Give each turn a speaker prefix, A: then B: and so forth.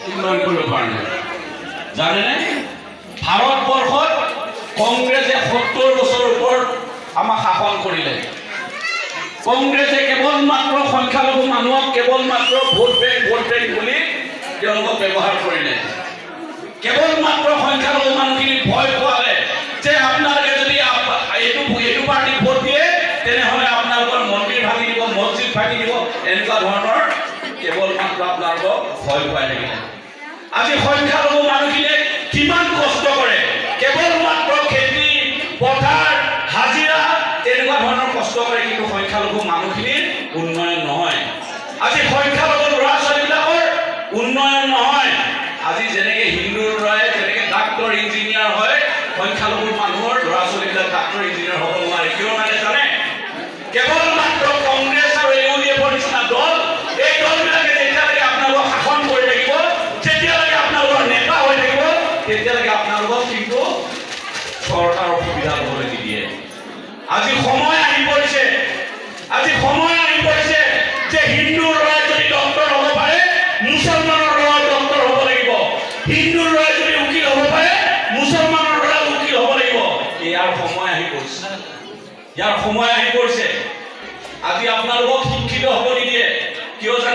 A: উন্নয়ন কৰিব পৰা নাই। জানেনে ভাৰতবৰ্ষত কংগ্ৰেছে 70 বছৰ ওপৰত আমাক শাসন কৰিলে। কংগ্ৰেছে কেৱল মাত্ৰ সংখ্যালঘু মানুহক কেৱল মাত্ৰ ভোট বেংক বুলি তেওঁলোকক ব্যৱহাৰ কৰিলে। কেৱল মাত্ৰ সংখ্যালঘু মানুহখিনি ভয় খোৱালে যে আপোনালোকে যদি এইটো পাৰ্টিক ভোট দিয়ে তেনেহ'লে আপোনালোকৰ মন্দিৰ ভাঙি দিব, মছজিদ ভাঙি দিব, এনেকুৱা ধৰণৰ কেৱল মাত্ৰ আপোনালোকক ভয় খুৱাই থাকিলে। আজি সংখ্যালঘু মানুহখিনিয়ে কিমান কষ্ট কৰে, কেৱল মাত্ৰ খেতি পথাৰ হাজিৰা তেনেকুৱা ধৰণৰ কষ্ট কৰে, কিন্তু সংখ্যালঘু মানুহখিনিৰ উন্নয়ন নহয়। আজি সংখ্যালঘু ল'ৰা ছোৱালীবিলাকৰ উন্নয়ন নহয়। আজি যেনেকৈ হিন্দুৰ ল'ৰাই যেনেকৈ ডাক্তৰ ইঞ্জিনিয়াৰ হয়, সংখ্যালঘু মানুহৰ ল'ৰা ছোৱালীবিলাক ডাক্তৰ ইঞ্জিনিয়াৰ হ'ব নোৱাৰে। কিয় মানে জানে? কেৱল মাত্ৰ কংগ্ৰেছ আৰু ইউডিএফৰ নিচিনা দল, এই দলবিলাকে যেতিয়ালৈকে আপোনালোকক শাসন কৰি থাকিব, যেতিয়ালৈকে আপোনালোকৰ নেতা হৈ থাকিব, তেতিয়ালৈকে আপোনালোকক কিন্তু চৰকাৰৰ সুবিধা ল'বলৈ নিদিয়ে। আজি সময় আহি পৰিছে, যে হিন্দুৰ ল'ৰাই যদি ডক্তৰ হ'ব পাৰে, মুছলমানৰ ল'ৰাই ডক্তৰ হ'ব লাগিব। হিন্দুৰ ল'ৰাই যদি উকিল হ'ব পাৰে, মুছলমানৰ ল'ৰাই উকিল হ'ব লাগিব। ইয়াৰ সময় আহি পৰিছে। আজি আপোনালোকক শিক্ষিত হ'ব নিদিয়ে। কিয় জানে?